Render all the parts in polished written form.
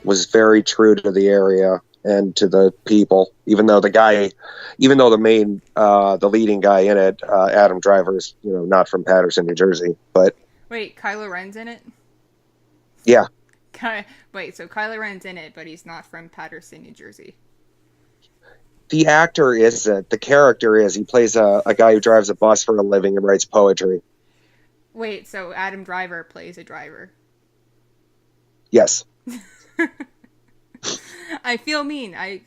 was very true to the area and to the people, even though the leading guy in it, Adam Driver's, not from Paterson, New Jersey, but. Wait, Kylo Ren's in it? Yeah. Wait, so Kylo Ren's in it, but he's not from Paterson, New Jersey. The actor isn't. The character is. He plays a guy who drives a bus for a living and writes poetry. Wait, so Adam Driver plays a driver? Yes. I feel mean. I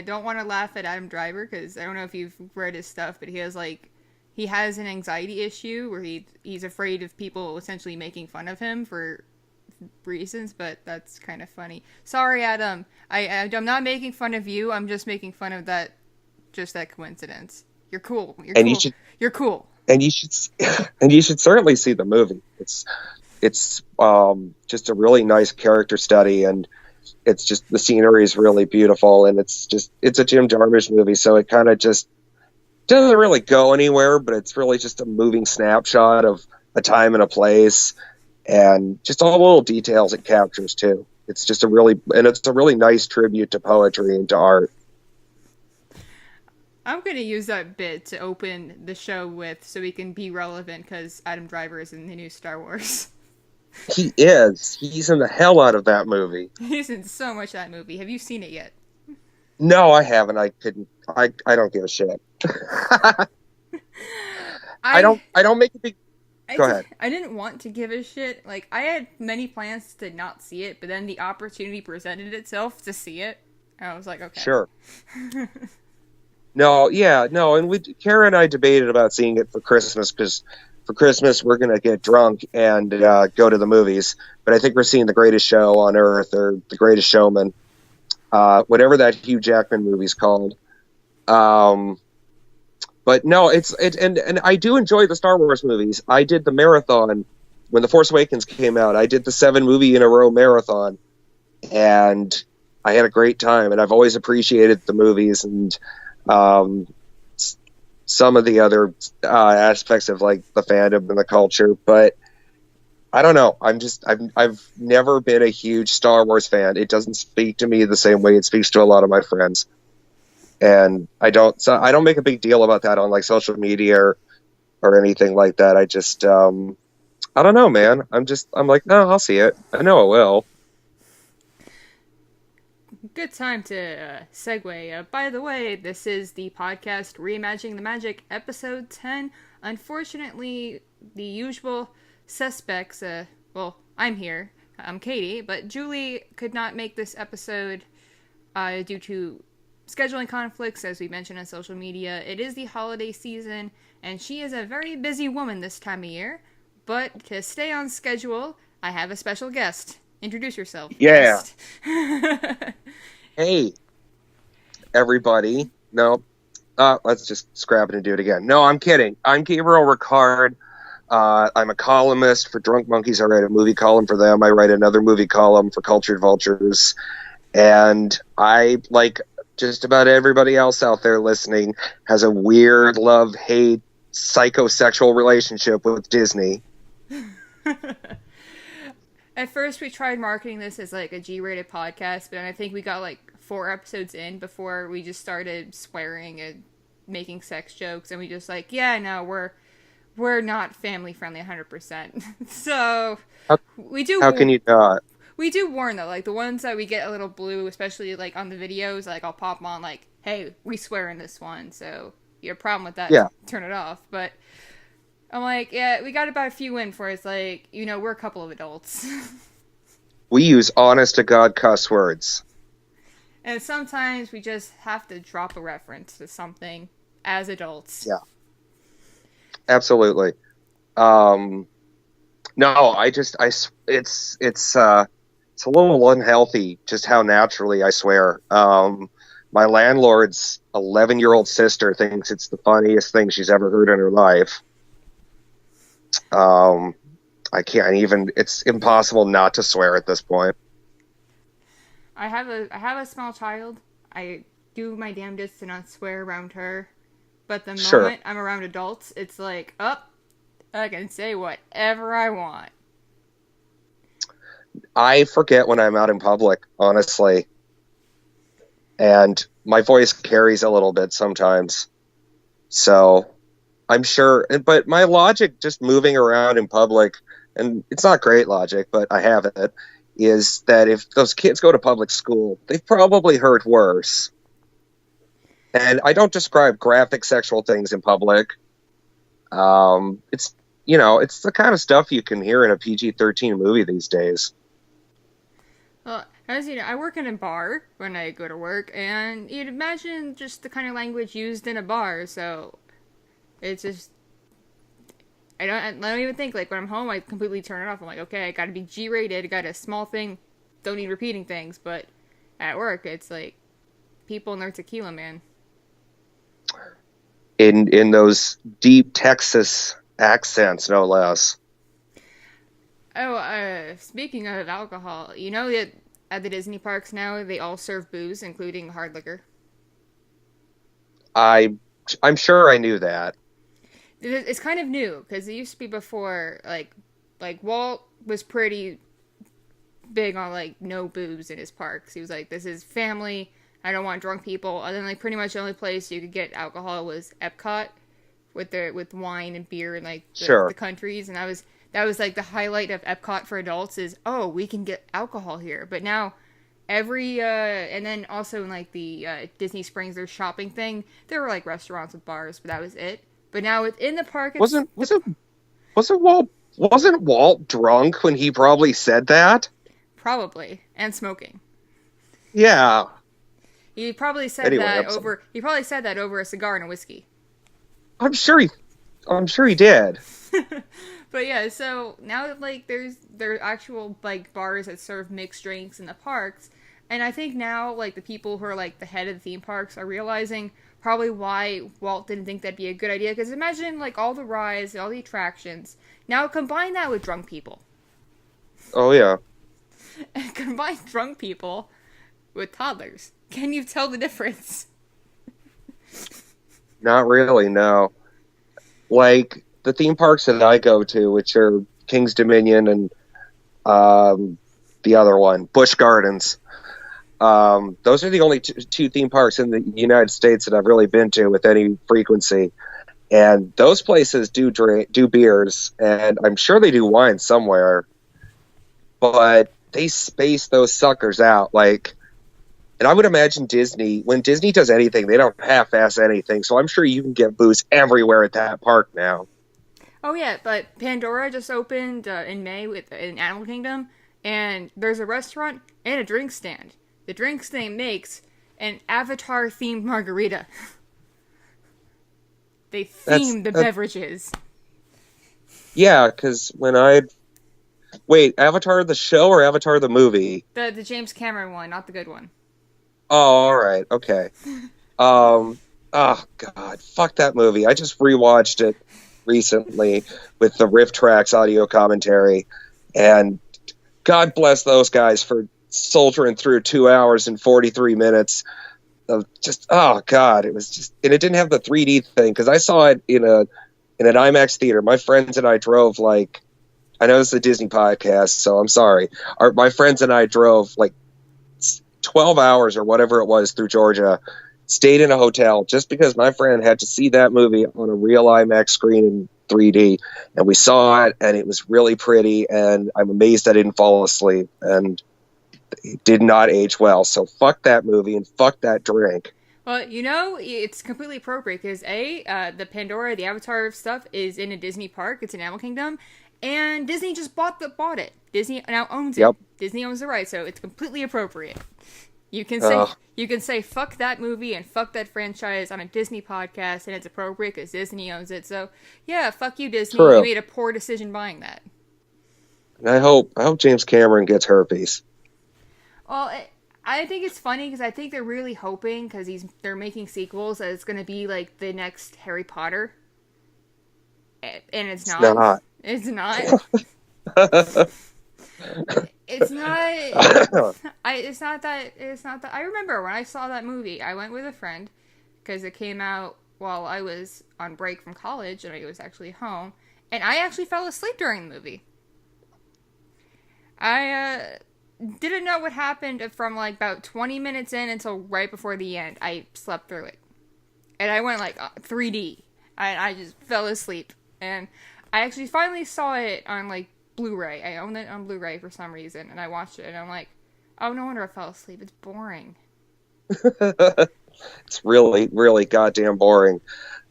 don't want to laugh at Adam Driver because I don't know if you've read his stuff, but he has an anxiety issue where he's afraid of people essentially making fun of him for reasons, but that's kind of funny. Sorry, Adam. I'm not making fun of you. I'm just making fun of that coincidence. You're cool. You're cool. And you should certainly see the movie. It's just a really nice character study, and it's just the scenery is really beautiful, and it's a Jim Jarmusch movie, so it kind of just doesn't really go anywhere, but it's really just a moving snapshot of a time and a place, and just all the little details it captures too. It's a really nice tribute to poetry and to art. I'm going to use that bit to open the show with so we can be relevant because Adam Driver is in the new Star Wars. He is. He's in the hell out of that movie. He's in so much of that movie. Have you seen it yet? No, I haven't. I couldn't. I don't give a shit. I don't make a big... Go ahead. I didn't want to give a shit. Like, I had many plans to not see it, but then the opportunity presented itself to see it. And I was like, okay. Sure. No, and Kara and I debated about seeing it for Christmas, because for Christmas we're going to get drunk and go to the movies. But I think we're seeing The Greatest Show on Earth, or The Greatest Showman, whatever that Hugh Jackman movie's called. But no, and I do enjoy the Star Wars movies. I did the marathon when The Force Awakens came out. I did the 7-movie-in-a-row marathon, and I had a great time. And I've always appreciated the movies and some of the other aspects of like the fandom and the culture, but I don't know. I've never been a huge Star Wars fan. It doesn't speak to me the same way it speaks to a lot of my friends. And I don't make a big deal about that on like social media or anything like that. I just, I don't know, man. I'm like, no, I'll see it. I know I will. Good time to segue. By the way, this is the podcast Reimagining the Magic, episode 10. Unfortunately, the usual suspects, I'm here. I'm Katie, but Julie could not make this episode due to scheduling conflicts, as we mentioned on social media. It is the holiday season, and she is a very busy woman this time of year. But to stay on schedule, I have a special guest. Introduce yourself. Yeah. Hey, everybody. No, let's just scrap it and do it again. No, I'm kidding. I'm Gabriel Ricard. I'm a columnist for Drunk Monkeys. I write a movie column for them. I write another movie column for Cultured Vultures. And I, like just about everybody else out there listening, has a weird love-hate psychosexual relationship with Disney. At first, we tried marketing this as like a G-rated podcast, but I think we got like 4 episodes in before we just started swearing and making sex jokes, and we just like, yeah, no, we're not family friendly 100%. So we do. How can you not? We do warn though, like the ones that we get a little blue, especially like on the videos. Like I'll pop on like, hey, we swear in this one, so you have a problem with that? Yeah. Turn it off, but. I'm like, yeah, we got about a few in for it's like, we're a couple of adults. We use honest-to-God cuss words. And sometimes we just have to drop a reference to something as adults. Yeah. Absolutely. No, it's a little unhealthy just how naturally I swear. My landlord's 11-year-old sister thinks it's the funniest thing she's ever heard in her life. I can't even, it's impossible not to swear at this point. I have a small child. I do my damnedest to not swear around her. But the Sure. moment I'm around adults, it's like, I can say whatever I want. I forget when I'm out in public, honestly. And my voice carries a little bit sometimes. So I'm sure, but my logic just moving around in public, and it's not great logic, but I have it, is that if those kids go to public school, they've probably heard worse. And I don't describe graphic sexual things in public. It's, it's the kind of stuff you can hear in a PG-13 movie these days. Well, as you know, I work in a bar when I go to work, and you'd imagine just the kind of language used in a bar, so it's just, I don't even think, like, when I'm home, I completely turn it off. I'm like, okay, I gotta be G-rated, I got a small thing, don't need repeating things, but at work, it's like, people and their tequila, man. In those deep Texas accents, no less. Oh, speaking of alcohol, you know that at the Disney parks now, they all serve booze, including hard liquor? I'm sure I knew that. It's kind of new, because it used to be before, like Walt was pretty big on, like, no booze in his parks. He was like, this is family, I don't want drunk people. And then, like, pretty much the only place you could get alcohol was Epcot, with wine and beer and, like, Sure. the countries, and that was like the highlight of Epcot for adults is, oh, we can get alcohol here. But now and then also in like the Disney Springs, their shopping thing, there were like restaurants with bars, but that was it. But now within the park, Wasn't Walt drunk when he probably said that? probably, and smoking. Yeah. He probably said Anyway, that I'm sorry. over. He probably said that over a cigar and a whiskey. I'm sure he did. But yeah, so now like there are actual like bars that serve mixed drinks in the parks, and I think now like the people who are like the head of the theme parks are realizing probably why Walt didn't think that'd be a good idea. Because imagine like all the rides, all the attractions. Now combine that with drunk people, Oh yeah. and combine drunk people with toddlers. Can you tell the difference? Not really, no. Like the theme parks that I go to, which are King's Dominion and the other one, Busch Gardens. Those are the only two theme parks in the United States that I've really been to with any frequency. And those places do beers, and I'm sure they do wine somewhere, but they space those suckers out. Like, and I would imagine Disney, when Disney does anything, they don't half-ass anything. So I'm sure you can get booze everywhere at that park now. Oh yeah, but Pandora just opened in May in Animal Kingdom, and there's a restaurant and a drink stand. The drinks they makes an Avatar-themed margarita. They themed the beverages. Yeah, because wait, Avatar the show or Avatar the movie? The James Cameron one, not the good one. Oh, all right, okay. Oh God, fuck that movie. I just rewatched it recently with the Riff Tracks audio commentary, and God bless those guys for soldiering through 2 hours and 43 minutes of just, oh God, it was just, and it didn't have the 3D thing, because I saw it in an IMAX theater. My friends and I drove like, I know this is a Disney podcast, so I'm sorry. My friends and I drove like 12 hours or whatever it was through Georgia, stayed in a hotel just because my friend had to see that movie on a real IMAX screen in 3D, and we saw it, and it was really pretty, and I'm amazed I didn't fall asleep, and it did not age well. So fuck that movie and fuck that drink. Well, you know, it's completely appropriate because the Pandora, the Avatar stuff is in a Disney park. It's in Animal Kingdom, and Disney just bought it. Disney now owns it. Yep. Disney owns the rights, so it's completely appropriate. You can say fuck that movie and fuck that franchise on a Disney podcast, and it's appropriate because Disney owns it. So yeah, fuck you, Disney. True. You made a poor decision buying that. And I hope James Cameron gets herpes. Well, I think it's funny because I think they're really hoping because they're making sequels that it's going to be like the next Harry Potter, and it's not. It's not. It's not. It's not that. I remember when I saw that movie, I went with a friend because it came out while I was on break from college, and I was actually home, and I actually fell asleep during the movie. I didn't know what happened from like about 20 minutes in until right before the end. I slept through it. And I went like 3D. And I just fell asleep. And I actually finally saw it on like Blu-ray. I own it on Blu-ray for some reason. And I watched it and I'm like, oh, no wonder I fell asleep. It's boring. It's really, really goddamn boring.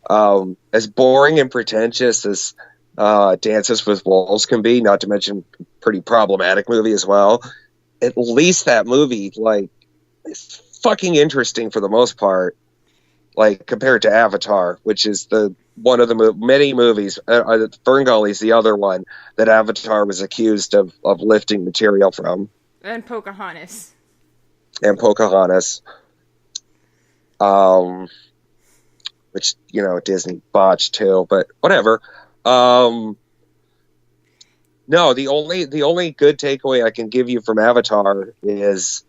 As boring and pretentious as Dances with Wolves can be, not to mention pretty problematic movie as well, at least that movie, like, is fucking interesting for the most part, like, compared to Avatar, which is one of the many movies, Ferngully's the other one, that Avatar was accused of lifting material from. And Pocahontas. Which, Disney botched too, but whatever. No, the only good takeaway I can give you from Avatar is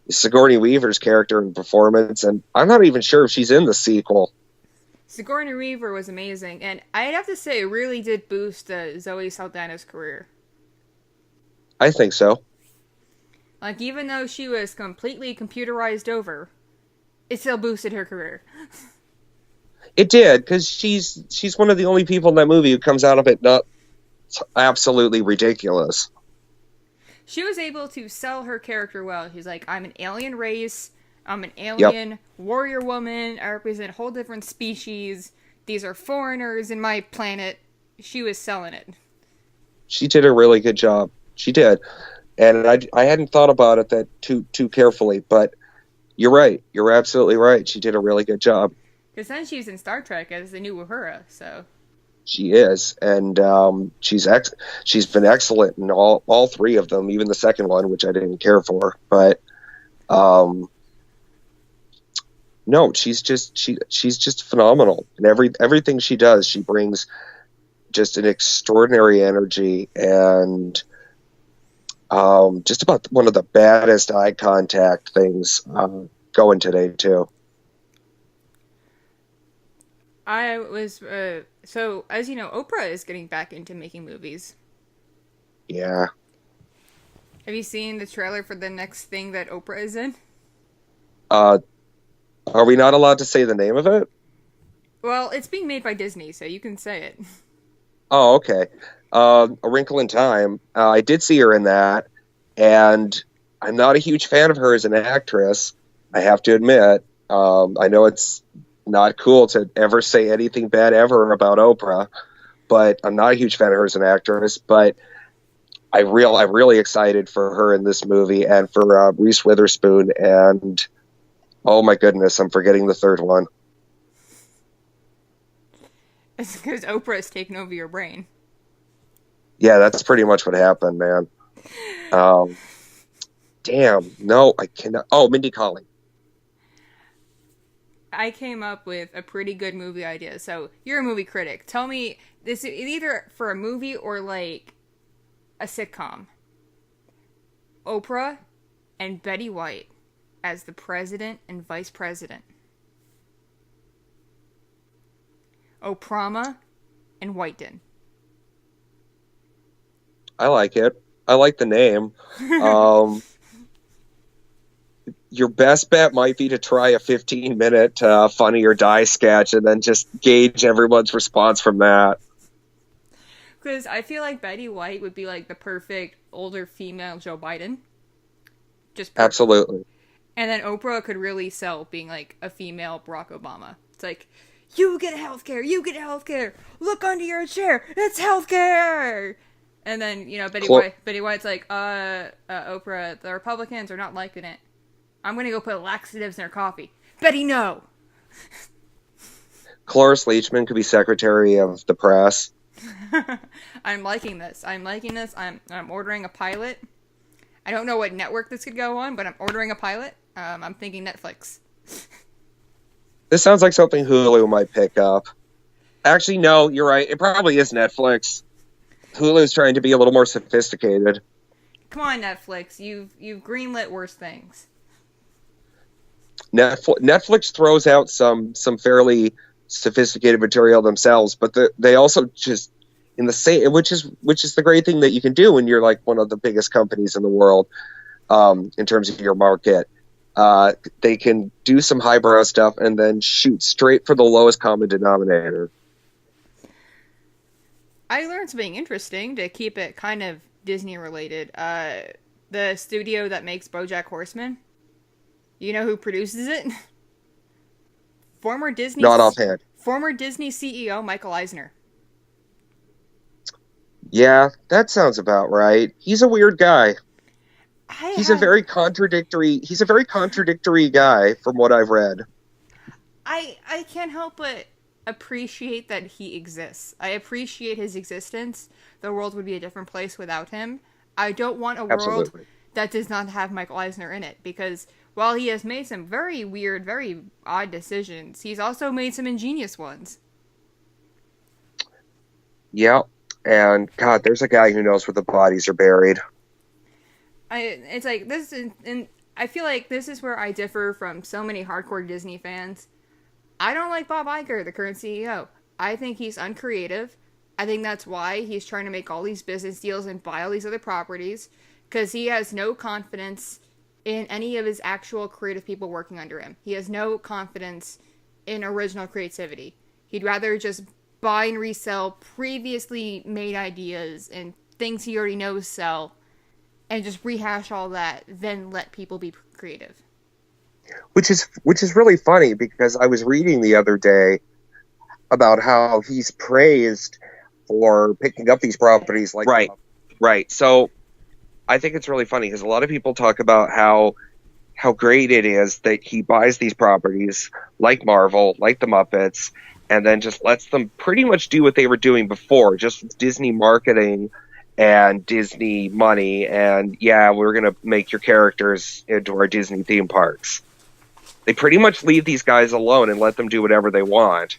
Sigourney Weaver's character and performance, and I'm not even sure if she's in the sequel. Sigourney Weaver was amazing, and I'd have to say it really did boost Zoe Saldana's career. I think so. Like, even though she was completely computerized over, it still boosted her career. It did, because she's one of the only people in that movie who comes out of it not absolutely ridiculous. She was able to sell her character well. She's like, I'm an alien race, I'm an alien warrior woman, I represent a whole different species, these are foreigners in my planet. She was selling it. She did a really good job. She did. And I hadn't thought about it that too carefully, but you're right. You're absolutely right. She did a really good job. Because then she's in Star Trek as the new Uhura, so... She is, and she's been excellent in all three of them, even the second one, which I didn't care for. But no, she's just phenomenal, and everything she does, she brings just an extraordinary energy, and just about one of the baddest eye contact things going today too. I was, so, as you know, Oprah is getting back into making movies. Yeah. Have you seen the trailer for the next thing that Oprah is in? Are we not allowed to say the name of it? Well, it's being made by Disney, so you can say it. Oh, okay. A Wrinkle in Time. I did see her in that, and I'm not a huge fan of her as an actress, I have to admit. I know it's not cool to ever say anything bad ever about Oprah, but I'm not a huge fan of her as an actress. But I'm really excited for her in this movie, and for Reese Witherspoon, and oh my goodness, I'm forgetting the third one. It's because Oprah has taken over your brain. Yeah, that's pretty much what happened, man. Damn, no, I cannot. Oh, Mindy Kaling. I came up with a pretty good movie idea. So, you're a movie critic. Tell me, this is either for a movie or, like, a sitcom. Oprah and Betty White as the president and vice president. Oprama and Whiten. I like it. I like the name. Your best bet might be to try a 15-minute Funny or Die sketch and then just gauge everyone's response from that. Because I feel like Betty White would be like the perfect older female Joe Biden. Just perfect. Absolutely. And then Oprah could really sell being like a female Barack Obama. It's like, you get healthcare, look under your chair, it's healthcare! And then, Betty White's like, Oprah, the Republicans are not liking it. I'm gonna go put laxatives in her coffee. Betty, no! Cloris Leachman could be secretary of the press. I'm liking this. I'm ordering a pilot. I don't know what network this could go on, but I'm ordering a pilot. I'm thinking Netflix. This sounds like something Hulu might pick up. Actually, no, you're right. It probably is Netflix. Hulu's trying to be a little more sophisticated. Come on, Netflix. You've greenlit worse things. Netflix throws out some fairly sophisticated material themselves, but they also just in the same, which is the great thing that you can do when you're like one of the biggest companies in the world, in terms of your market. They can do some highbrow stuff and then shoot straight for the lowest common denominator. I learned something interesting to keep it kind of Disney related. The studio that makes BoJack Horseman, you know who produces it? Not offhand. Former Disney CEO Michael Eisner. Yeah, that sounds about right. He's a weird guy. He's a very contradictory guy from what I've read. I can't help but appreciate that he exists. I appreciate his existence. The world would be a different place without him. I don't want a world that does not have Michael Eisner in it, because while he has made some very weird, very odd decisions, he's also made some ingenious ones. Yeah, and God, there's a guy who knows where the bodies are buried. It's like this, and I feel like this is where I differ from so many hardcore Disney fans. I don't like Bob Iger, the current CEO. I think he's uncreative. I think that's why he's trying to make all these business deals and buy all these other properties, because he has no confidence in any of his actual creative people working under him. He has no confidence in original creativity. He'd rather just buy and resell previously made ideas and things he already knows sell, and just rehash all that, then let people be creative. Which is really funny, because I was reading the other day about how he's praised for picking up these properties. Like right. So I think it's really funny because a lot of people talk about how great it is that he buys these properties like Marvel, like the Muppets, and then just lets them pretty much do what they were doing before, just Disney marketing and Disney money, and yeah, we're going to make your characters into our Disney theme parks. They pretty much leave these guys alone and let them do whatever they want.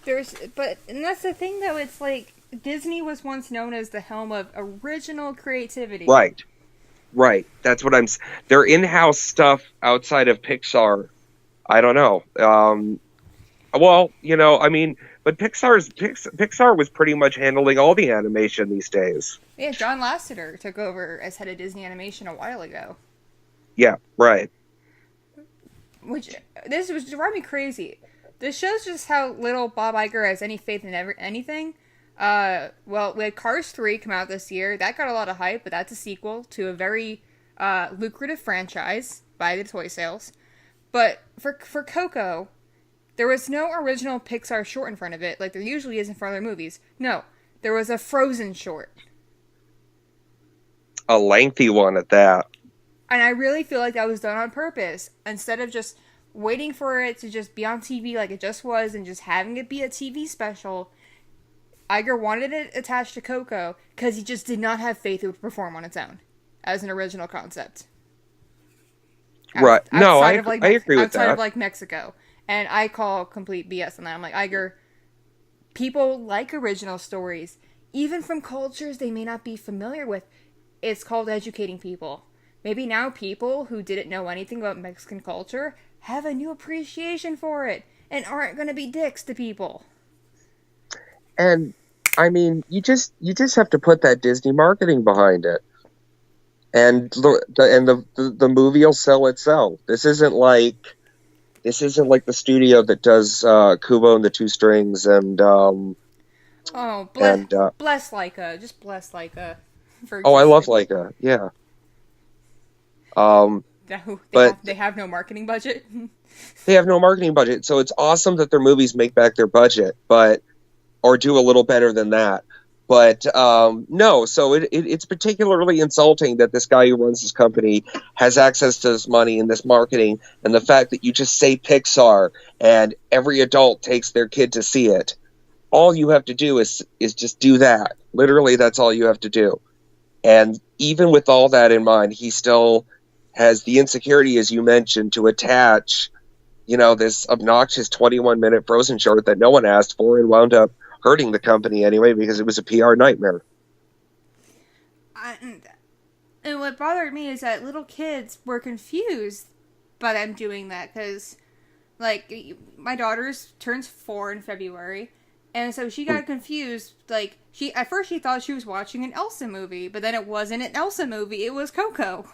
And that's the thing, though, it's like, Disney was once known as the helm of original creativity. Right. That's what their in-house stuff outside of Pixar, I don't know. Well, I mean, but Pixar was pretty much handling all the animation these days. Yeah, John Lasseter took over as head of Disney Animation a while ago. Yeah, right. This was driving me crazy. This shows just how little Bob Iger has any faith in anything. Well, we had Cars 3 come out this year. That got a lot of hype, but that's a sequel to a very lucrative franchise by the toy sales. But for Coco, there was no original Pixar short in front of it, like there usually is in front of their movies. No, there was a Frozen short. A lengthy one at that. And I really feel like that was done on purpose. Instead of just waiting for it to just be on TV like it just was and just having it be a TV special, Iger wanted it attached to Coco because he just did not have faith it would perform on its own as an original concept. Right. No, I agree with that. Outside of, like, Mexico. And I call complete BS on that. I'm like, Iger, people like original stories, even from cultures they may not be familiar with. It's called educating people. Maybe now people who didn't know anything about Mexican culture have a new appreciation for it and aren't going to be dicks to people. And I mean, you just have to put that Disney marketing behind it, and the movie will sell itself. This isn't like the studio that does Kubo and the Two Strings and bless Laika, just bless Laika. I love Laika, yeah. They have no marketing budget. They have no marketing budget, so it's awesome that their movies make back their budget, or do a little better than that. But no, so it's particularly insulting that this guy who runs this company has access to this money and this marketing, and the fact that you just say Pixar and every adult takes their kid to see it. All you have to do is just do that. Literally, that's all you have to do. And even with all that in mind, he still has the insecurity, as you mentioned, to attach, this obnoxious 21-minute Frozen short that no one asked for and wound up hurting the company anyway because it was a PR nightmare. And what bothered me is that little kids were confused by them doing that, because Like, my daughter's turns 4 in February, and so she got confused. Like, at first she thought she was watching an Elsa movie, but then it wasn't an Elsa movie, it was Coco.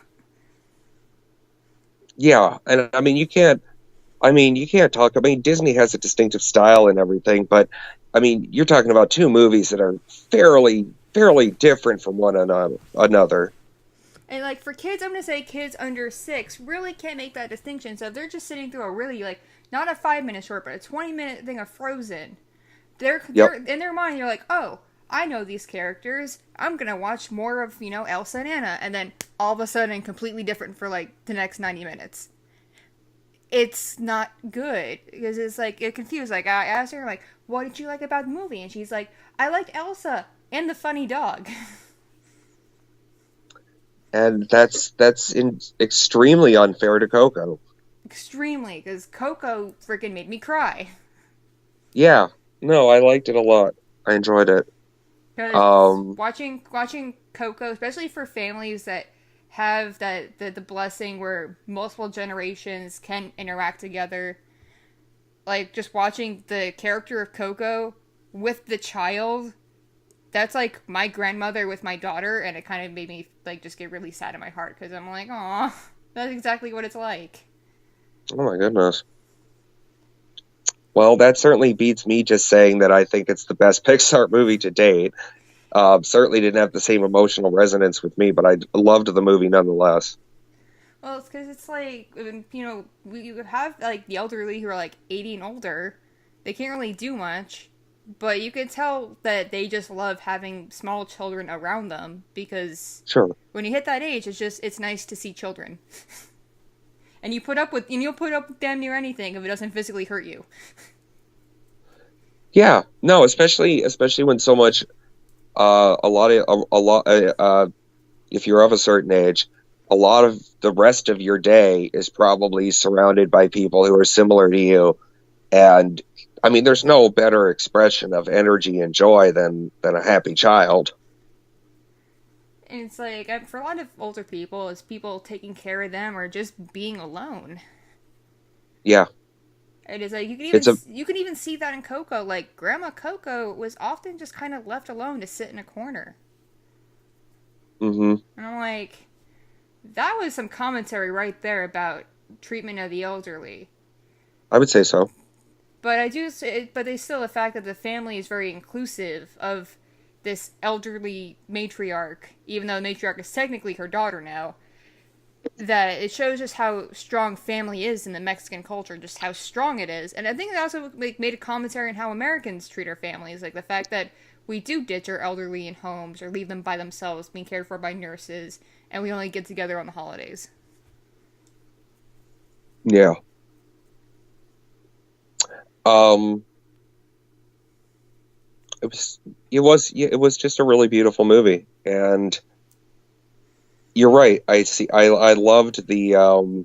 Yeah, and you can't talk. I mean, Disney has a distinctive style and everything, but I mean, you're talking about two movies that are fairly different from one another. And, like, for kids, I'm gonna say kids under 6 really can't make that distinction. So if they're just sitting through a really, like, not a 5-minute short, but a 20-minute thing of Frozen, they're Yep. in their mind, you're like, oh, I know these characters. I'm gonna watch more of, Elsa and Anna. And then all of a sudden, completely different for, like, the next 90 minutes. It's not good because it's like it confused. Like I asked her, like, "What did you like about the movie?" And she's like, "I liked Elsa and the funny dog." And extremely unfair to Coco. Extremely, because Coco freaking made me cry. Yeah, no, I liked it a lot. I enjoyed it. Because watching Coco, especially for families that have the blessing where multiple generations can interact together, like just watching the character of Coco with the child, that's like my grandmother with my daughter, and it kind of made me like just get really sad in my heart because I'm like, aw, that's exactly what it's like. Oh my goodness. Well, that certainly beats me just saying that I think it's the best Pixar movie to date. Certainly didn't have the same emotional resonance with me, but I loved the movie nonetheless. Well, it's because it's like, you have like the elderly who are like 80 and older. They can't really do much, but you can tell that they just love having small children around them because Sure. when you hit that age, it's nice to see children. And you'll put up with damn near anything if it doesn't physically hurt you. Yeah, no, especially when so much, a lot, if you're of a certain age, a lot of the rest of your day is probably surrounded by people who are similar to you. And I mean, there's no better expression of energy and joy than a happy child. And it's like, for a lot of older people, it's people taking care of them or just being alone. Yeah, It is like it's a you can even see that in Coco. Like Grandma Coco was often just kind of left alone to sit in a corner. hmm And I'm like, that was some commentary right there about treatment of the elderly. I would say so. But I do say, but there's still the fact that the family is very inclusive of this elderly matriarch, even though the matriarch is technically her daughter now. That it shows just how strong family is in the Mexican culture, just how strong it is. And I think it also made a commentary on how Americans treat our families, like the fact that we do ditch our elderly in homes or leave them by themselves being cared for by nurses, and we only get together on the holidays. Yeah. Um, it was just a really beautiful movie, and you're right. I loved the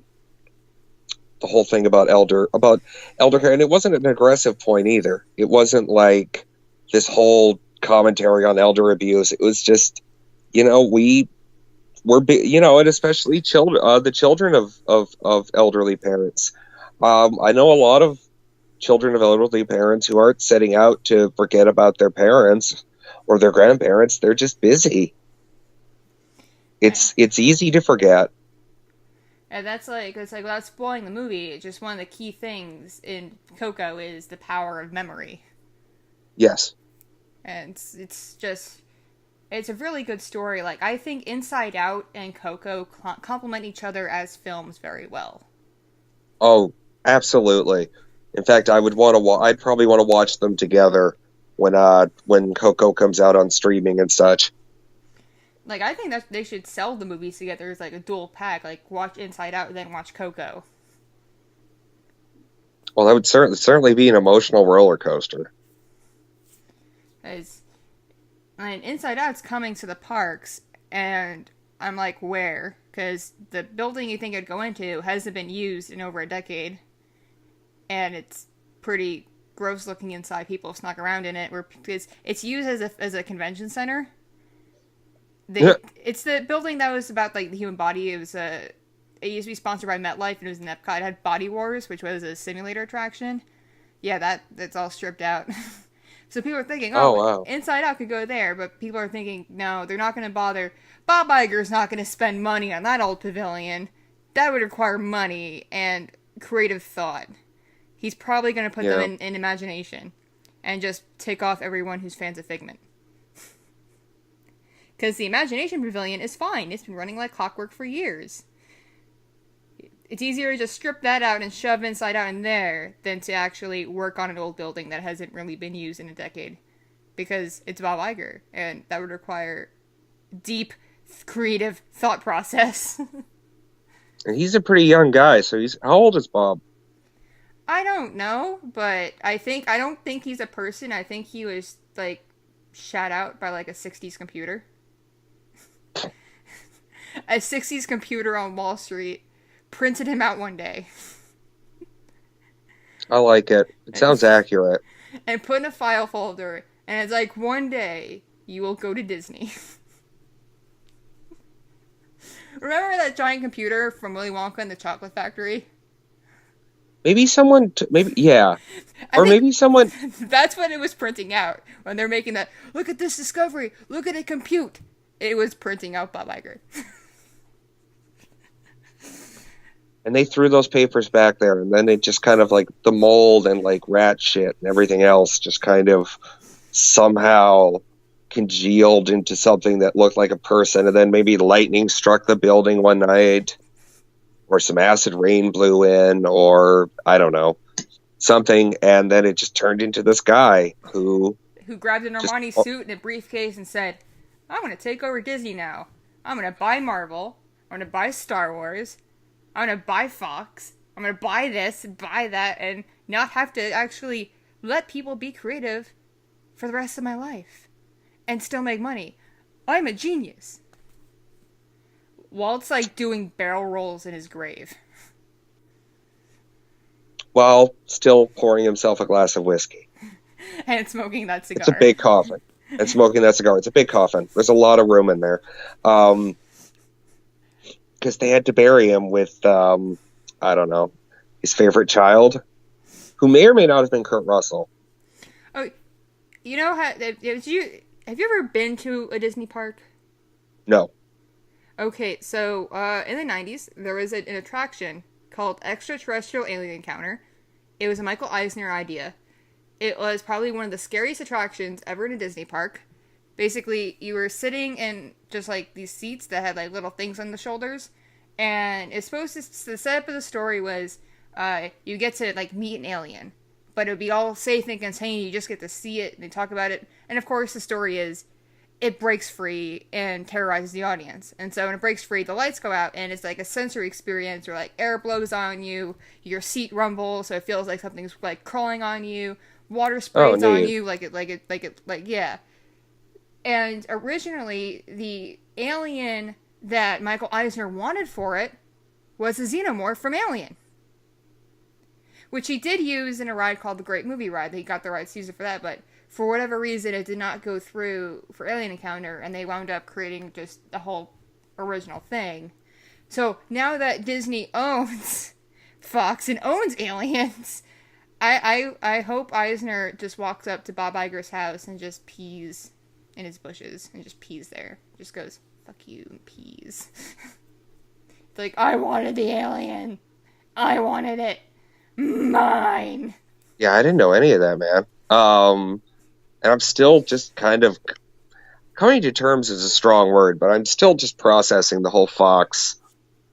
whole thing about elder care, and it wasn't an aggressive point either. It wasn't like this whole commentary on elder abuse. It was just, and especially children, the children of elderly parents. I know a lot of children of elderly parents who aren't setting out to forget about their parents or their grandparents. They're just busy. It's easy to forget. And it's like without spoiling the movie, just one of the key things in Coco is the power of memory. Yes. And it's a really good story. Like, I think Inside Out and Coco complement each other as films very well. Oh, absolutely. In fact, I'd probably want to watch them together when Coco comes out on streaming and such. Like, I think that they should sell the movies together as like a dual pack. Like, watch Inside Out and then watch Coco. Well, that would certainly be an emotional roller coaster. As and Inside Out's coming to the parks, and I'm like, where? Because the building you think it'd go into hasn't been used in over a decade, and it's pretty gross looking inside. People snuck around in it. Because it's used as a convention center. It's the building that was about like the human body. It it used to be sponsored by MetLife, and it was in Epcot. It had Body Wars, which was a simulator attraction. Yeah, that's all stripped out. So people are thinking, wow. Inside Out could go there, but people are thinking, no, they're not going to bother. Bob Iger's not going to spend money on that old pavilion. That would require money and creative thought. He's probably going to put them in Imagination and just tick off everyone who's fans of Figment. Because the Imagination Pavilion is fine. It's been running like clockwork for years. It's easier to just strip that out and shove Inside Out in there than to actually work on an old building that hasn't really been used in a decade. Because it's Bob Iger, and that would require deep, creative thought process. And he's a pretty young guy, so how old is Bob? I don't know, but I don't think he's a person. I think he was, like, shot out by, like, a 60s computer. A 60s computer on Wall Street printed him out one day. I like it. It sounds accurate. And put in a file folder, and it's like, one day, you will go to Disney. Remember that giant computer from Willy Wonka and the Chocolate Factory? Maybe someone, maybe someone... That's what it was printing out, when they're making that, look at this discovery, look at it compute. It was printing out Bob Iger. And they threw those papers back there, and then it just kind of like the mold and like rat shit and everything else just kind of somehow congealed into something that looked like a person. And then maybe lightning struck the building one night, or some acid rain blew in, or I don't know, something. And then it just turned into this guy who grabbed an Armani suit and a briefcase and said, I'm going to take over Disney now. I'm going to buy Marvel. I'm going to buy Star Wars. I'm going to buy Fox. I'm going to buy this, buy that, and not have to actually let people be creative for the rest of my life. And still make money. I'm a genius. Walt's like doing barrel rolls in his grave. While still pouring himself a glass of whiskey. And smoking that cigar. It's a big coffin. And smoking that cigar. It's a big coffin. There's a lot of room in there. Because they had to bury him with, I don't know, his favorite child, who may or may not have been Kurt Russell. Oh, you know how, have you ever been to a Disney park? No. Okay, so in the 90s, there was an attraction called Extraterrestrial Alien Encounter. It was a Michael Eisner idea. It was probably one of the scariest attractions ever in a Disney park. Basically, you were sitting in just, like, these seats that had, like, little things on the shoulders. And it's supposed to... The setup of the story was you get to, like, meet an alien. But it would be all safe and contained. You just get to see it and they talk about it. And, of course, the story is it breaks free and terrorizes the audience. And so when it breaks free, the lights go out. And it's, like, a sensory experience where, like, air blows on you. Your seat rumbles, so it feels like something's, like, crawling on you. Water sprays on you. Yeah. And originally, the alien that Michael Eisner wanted for it was a xenomorph from Alien. Which he did use in a ride called the Great Movie Ride. He got the rights to use it for that, but for whatever reason, it did not go through for Alien Encounter, and they wound up creating just the whole original thing. So now that Disney owns Fox and owns Aliens, I hope Eisner just walks up to Bob Iger's house and just pees in his bushes and just pees there. Just goes, fuck you, and pees. It's like, I wanted the alien. I wanted it. Mine. Yeah, I didn't know any of that, man. And I'm still just kind of coming to terms is a strong word, but I'm still just processing the whole Fox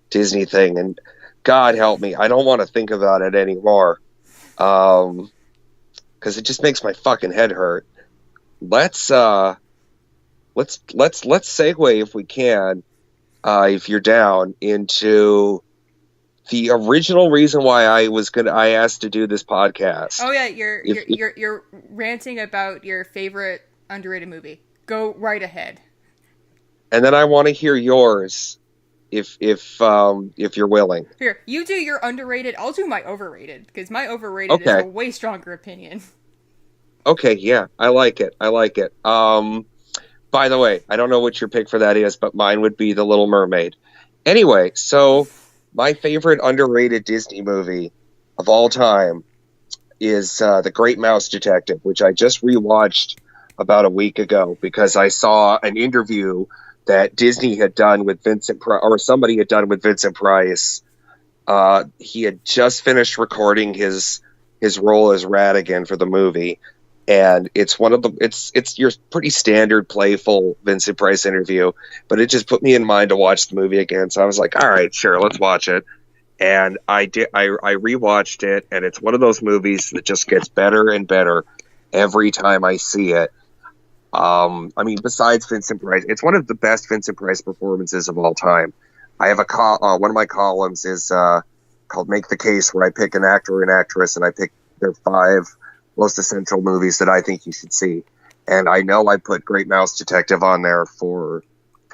Disney thing. And God help me, I don't want to think about it anymore. Because it just makes my fucking head hurt. Let's segue if we can, if you're down, into the original reason why I asked to do this podcast. Oh yeah, you're ranting about your favorite underrated movie. Go right ahead. And then I want to hear yours, if you're willing. Here, you do your underrated. I'll do my overrated, because my overrated is a way stronger opinion. Okay, yeah, I like it. By the way, I don't know what your pick for that is, but mine would be The Little Mermaid. Anyway, so My favorite underrated Disney movie of all time is The Great Mouse Detective, which I just rewatched about a week ago because I saw an interview that Disney had done with Vincent Price, or somebody had done with Vincent Price. He had just finished recording his role as Ratigan for the movie, and it's one of the it's your pretty standard playful Vincent Price interview, but it just put me in mind to watch the movie again. So I was like, all right, sure, let's watch it. And I did. I rewatched it, and it's one of those movies that just gets better and better every time I see it. I mean, besides Vincent Price, it's one of the best Vincent Price performances of all time. I have one of my columns is called "Make the Case," where I pick an actor or an actress, and I pick their 5 most essential movies that I think you should see. And I know I put Great Mouse Detective on there for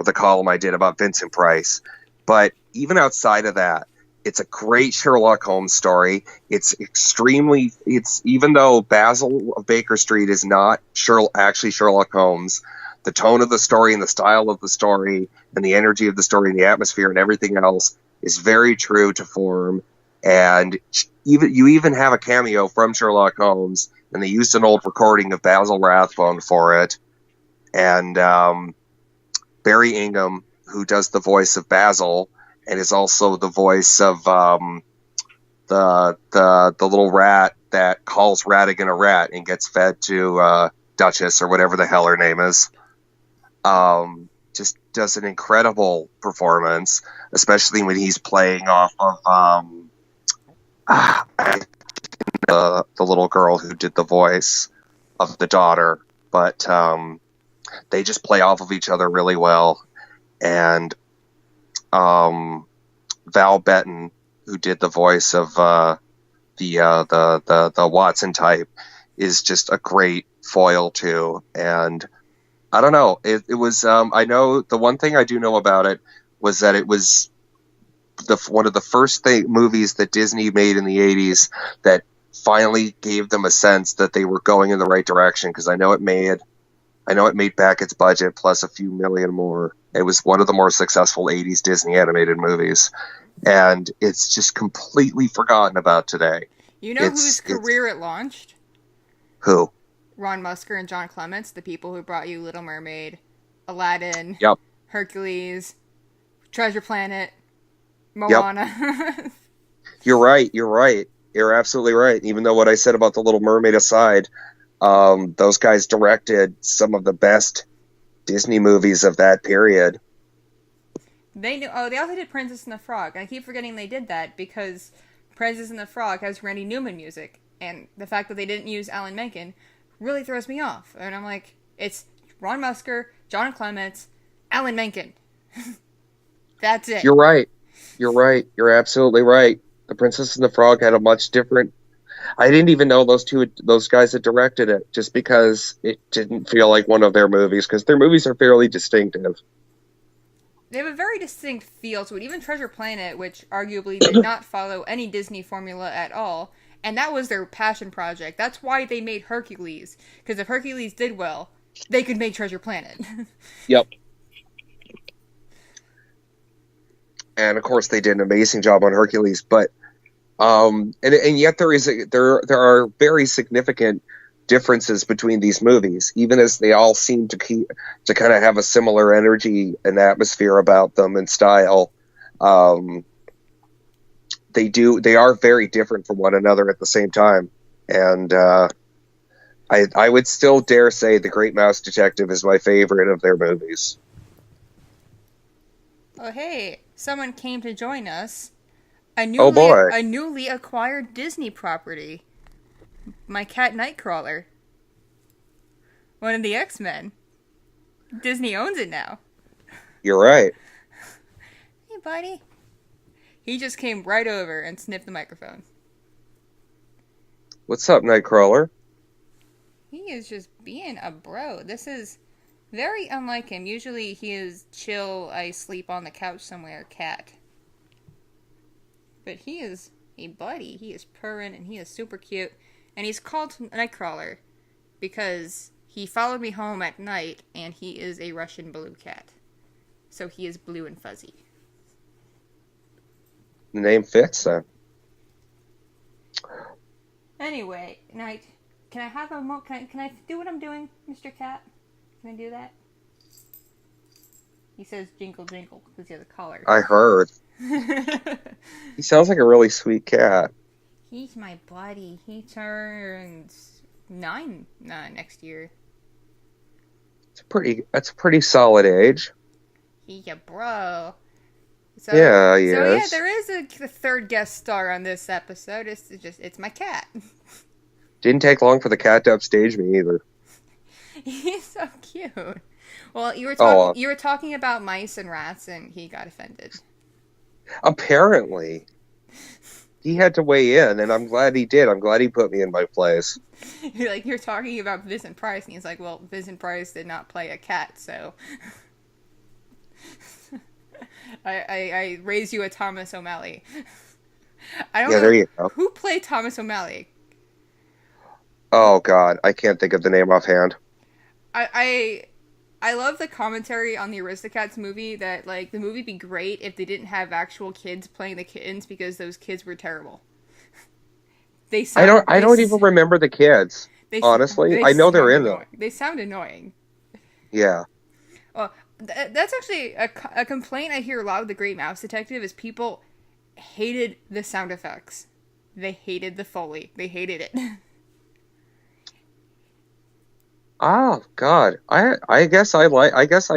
the column I did about Vincent Price, but even outside of that, it's a great Sherlock Holmes story. It's even though Basil of Baker Street is not actually Sherlock Holmes, the tone of the story and the style of the story and the energy of the story and the atmosphere and everything else is very true to form. And you even have a cameo from Sherlock Holmes, and they used an old recording of Basil Rathbone for it. And Barry Ingham, who does the voice of Basil, and is also the voice of the little rat that calls Ratigan a rat and gets fed to Duchess or whatever the hell her name is. Just does an incredible performance, especially when he's playing off of the little girl who did the voice of the daughter. But they just play off of each other really well. And Val Betton, who did the voice of the Watson type, is just a great foil too. And I don't know, it was I know the one thing I do know about it was that it was one of the first movies that Disney made in the 80s that finally gave them a sense that they were going in the right direction, because I know it made back its budget plus a few million more. It was one of the more successful 80s Disney animated movies, and it's just completely forgotten about today. You know whose career it launched? Who? Ron Musker and John Clements, the people who brought you Little Mermaid, Aladdin, Yep. Hercules, Treasure Planet, Moana. Yep. You're right. You're absolutely right. Even though what I said about the Little Mermaid aside, those guys directed some of the best Disney movies of that period. They knew. Oh, they also did Princess and the Frog. I keep forgetting they did that because Princess and the Frog has Randy Newman music, and the fact that they didn't use Alan Menken really throws me off. And I'm like, it's Ron Musker, John Clements, Alan Menken. That's it. You're right. You're absolutely right. The Princess and the Frog had a much different... I didn't even know those guys had directed it, just because it didn't feel like one of their movies, because their movies are fairly distinctive. They have a very distinct feel to it. Even Treasure Planet, which arguably did not follow any Disney formula at all, and that was their passion project. That's why they made Hercules, because if Hercules did well, they could make Treasure Planet. Yep. And of course, they did an amazing job on Hercules, but and yet there are very significant differences between these movies, even as they all seem to kind of have a similar energy and atmosphere about them and style. They are very different from one another at the same time, and I would still dare say The Great Mouse Detective is my favorite of their movies. Oh hey, someone came to join us. A newly acquired Disney property. My cat Nightcrawler. One of the X-Men. Disney owns it now. You're right. Hey, buddy. He just came right over and sniffed the microphone. What's up, Nightcrawler? He is just being a bro. This is very unlike him. Usually he is chill, I sleep on the couch somewhere cat. But he is a buddy. He is purring and he is super cute. And he's called Nightcrawler because he followed me home at night and he is a Russian blue cat. So he is blue and fuzzy. The name fits then. Anyway, can I have a can I do what I'm doing, Mr. Cat? Can I do that? He says jingle jingle because he has a collar. I heard. He sounds like a really sweet cat. He's my buddy. He turns 9 next year. That's a pretty solid age. He's a bro. So, yeah, yes. So yeah, there is a third guest star on this episode. It's my cat. Didn't take long for the cat to upstage me either. He's so cute. Well, you were talking about mice and rats, and he got offended. Apparently, he had to weigh in, and I'm glad he did. I'm glad he put me in my place. You're talking about Vincent Price, and he's like, "Well, Vincent Price did not play a cat, so." I raise you a Thomas O'Malley. I don't know there you go. Who played Thomas O'Malley. Oh God, I can't think of the name offhand. I love the commentary on the Aristocats movie that the movie'd be great if they didn't have actual kids playing the kittens because those kids were terrible. I don't even remember the kids. Honestly, I know they're in them. They sound annoying. Yeah. Well, that's actually a complaint I hear a lot with The Great Mouse Detective is people hated the sound effects. They hated the Foley. They hated it. Oh God, I guess I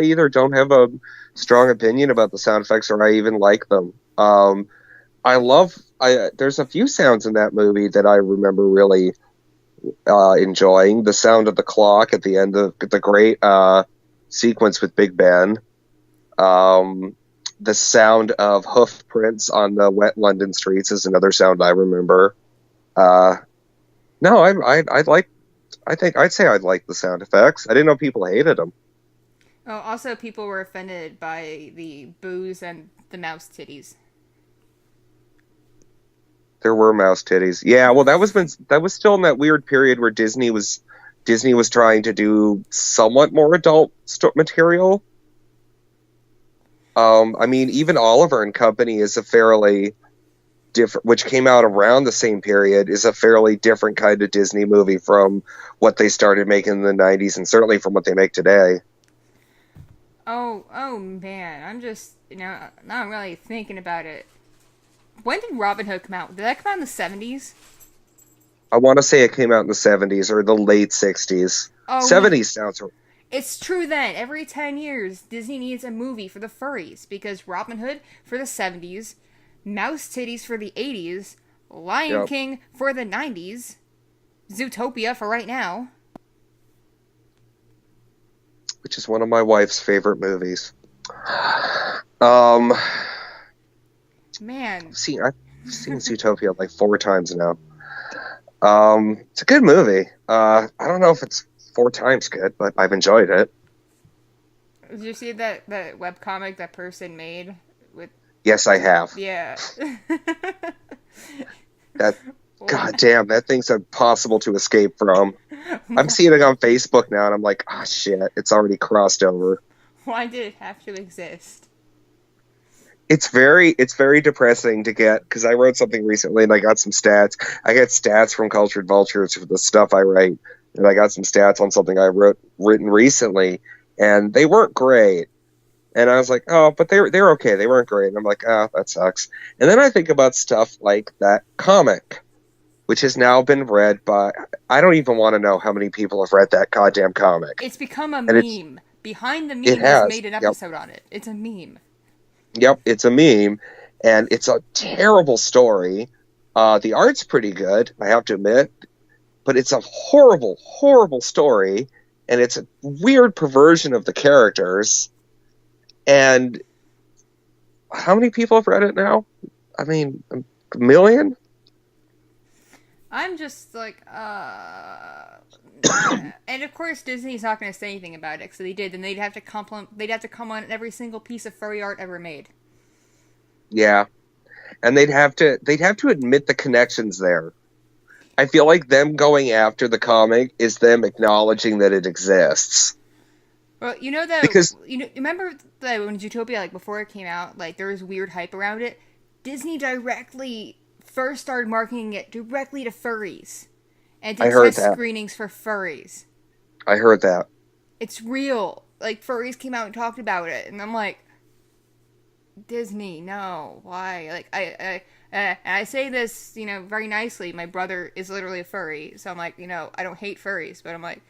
either don't have a strong opinion about the sound effects or I even like them. There's a few sounds in that movie that I remember really enjoying. The sound of the clock at the end of the great sequence with Big Ben. The sound of hoof prints on the wet London streets is another sound I remember. I'd say I'd like the sound effects. I didn't know people hated them. Oh, also people were offended by the booze and the mouse titties. There were mouse titties. Yeah, well, that was still in that weird period where Disney was trying to do somewhat more adult material. I mean, even Oliver and Company is a fairly different, which came out around the same period, is a fairly different kind of Disney movie from what they started making in the 90s and certainly from what they make today. Oh man, I'm just, now I'm really thinking about it. When did Robin Hood come out? Did that come out in the 70s? I want to say it came out in the 70s or the late 60s. Oh, 70s sounds right. It's true then. Every 10 years, Disney needs a movie for the furries because Robin Hood for the 70s, Mouse Titties for the 80s, Lion King for the 90s, Zootopia for right now. Which is one of my wife's favorite movies. Man. I've seen Zootopia like 4 times now. It's a good movie. I don't know if it's 4 times good, but I've enjoyed it. Did you see that webcomic that person made with? Yes, I have. Yeah. God damn, that thing's impossible to escape from. I'm seeing it on Facebook now, and I'm like, oh shit, it's already crossed over. Why did it have to exist? It's very depressing to get, because I wrote something recently and I got some stats. I get stats from Cultured Vultures for the stuff I write, and I got some stats on something I written recently, and they weren't great. And I was like, oh, but they're okay. They weren't great. And I'm like, oh, that sucks. And then I think about stuff like that comic, which has now been read by, I don't even want to know how many people have read that goddamn comic. It's become a meme. Behind the Meme has made an episode on it. It's a meme. Yep, it's a meme, and it's a terrible story. The art's pretty good, I have to admit, but it's a horrible, horrible story, and it's a weird perversion of the characters. And how many people have read it now? I mean, a million? I'm just like, and of course Disney's not going to say anything about it, so they did, and they'd have to come on every single piece of furry art ever made. Yeah. And they'd have to admit the connections there. I feel like them going after the comic is them acknowledging that it exists. Well, you know that, because remember that when Zootopia, like before it came out, like there was weird hype around it. Disney directly first started marketing it directly to furries. And I to heard test that. screenings for furries. I heard that. It's real. Like, furries came out and talked about it. And I'm like, Disney, no. Why? Like, and I say this, very nicely. My brother is literally a furry. So I'm like, I don't hate furries. But I'm like,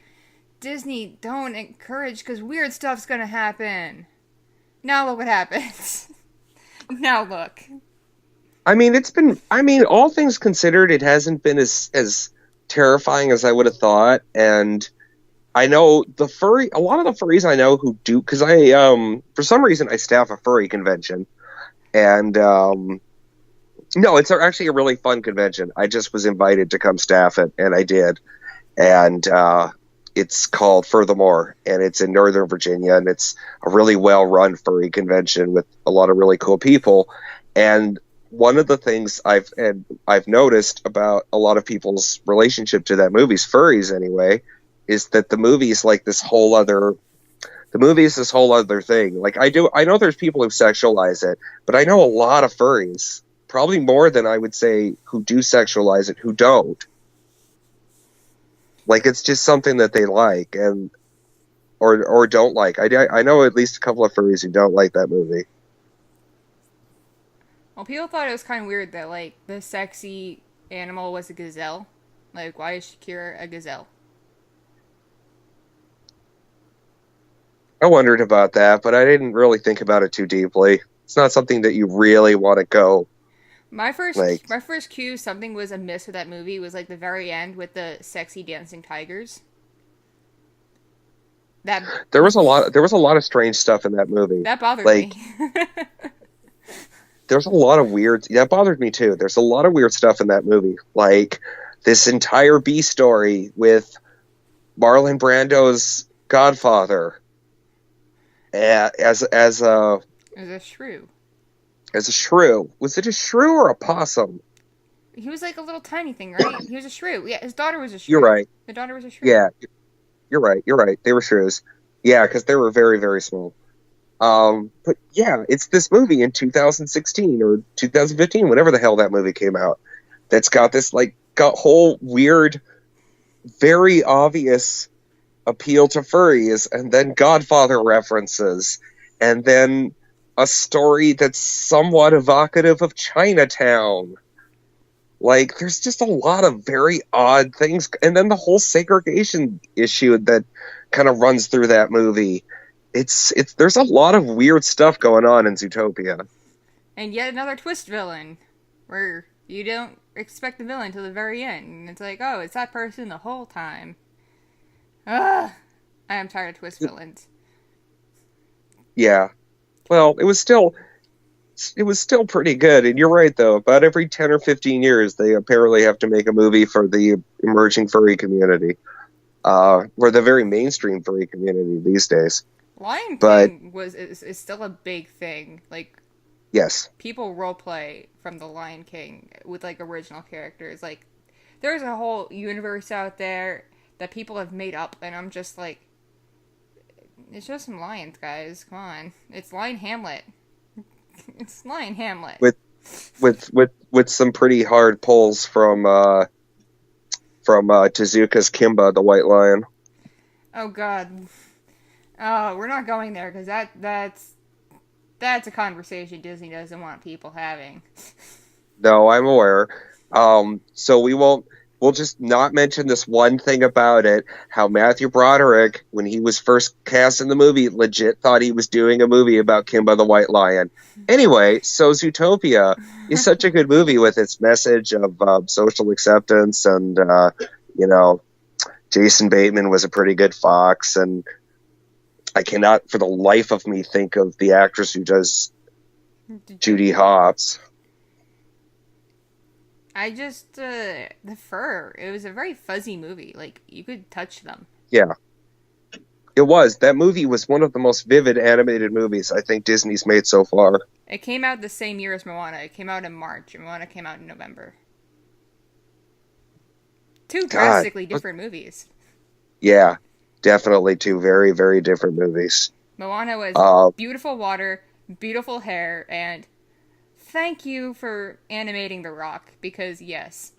Disney, don't encourage, because weird stuff's gonna happen. Now look what happens. Now look. I mean, all things considered, it hasn't been as terrifying as I would have thought. And I know a lot of the furries I know who do, because for some reason, I staff a furry convention. And, no, it's actually a really fun convention. I just was invited to come staff it, and I did. And, it's called Furthermore, and it's in Northern Virginia, and it's a really well-run furry convention with a lot of really cool people. And one of the things I've noticed about a lot of people's relationship to that movie, furries anyway, is that the movie is this whole other thing. Like, I know there's people who sexualize it, but I know a lot of furries, probably more than I would say who do sexualize it, who don't. Like, it's just something that they like or don't like. I know at least a couple of furries who don't like that movie. Well, people thought it was kind of weird that, like, the sexy animal was a gazelle. Like, why is Shakira a gazelle? I wondered about that, but I didn't really think about it too deeply. It's not something that you really want to go. My first cue, something was amiss with that movie, was like the very end with the sexy dancing tigers. There was a lot of strange stuff in that movie. That bothered me. There's a lot of weird. That bothered me too. There's a lot of weird stuff in that movie, like this entire B story with Marlon Brando's godfather as a shrew. As a shrew. Was it a shrew or a possum? He was like a little tiny thing, right? He was a shrew. Yeah, his daughter was a shrew. You're right. The daughter was a shrew. Yeah, you're right. They were shrews. Yeah, because they were very, very small. But yeah, it's this movie in 2016 or 2015, whenever the hell that movie came out, that's got this got whole weird, very obvious appeal to furries, and then Godfather references, and then a story that's somewhat evocative of Chinatown. Like, there's just a lot of very odd things. And then the whole segregation issue that kind of runs through that movie. There's a lot of weird stuff going on in Zootopia. And yet another twist villain, where you don't expect the villain till the very end. And it's like, oh, it's that person the whole time. Ugh. I am tired of twist villains. Yeah. Well, it was still pretty good. And you're right, though. About every 10 or 15 years, they apparently have to make a movie for the emerging furry community. Or the very mainstream furry community these days. Lion King is still a big thing. Like, yes. People roleplay from the Lion King with, original characters. Like, there's a whole universe out there that people have made up, and I'm just like, it's just some lions, guys. Come on. It's Lion Hamlet. It's Lion Hamlet. With some pretty hard pulls from Tezuka's Kimba, the White Lion. Oh God. Oh, we're not going there, because that's a conversation Disney doesn't want people having. No, I'm aware. So we'll just not mention this one thing about it, how Matthew Broderick, when he was first cast in the movie, legit thought he was doing a movie about Kimba the White Lion. Anyway, so Zootopia is such a good movie with its message of social acceptance, and, Jason Bateman was a pretty good fox, and I cannot for the life of me think of the actress who does Judy Hopps. The fur, it was a very fuzzy movie. Like, you could touch them. Yeah. It was. That movie was one of the most vivid animated movies I think Disney's made so far. It came out the same year as Moana. It came out in March, and Moana came out in November. Two drastically different movies. Yeah, definitely two very, very different movies. Moana was beautiful water, beautiful hair, and thank you for animating The Rock, because yes.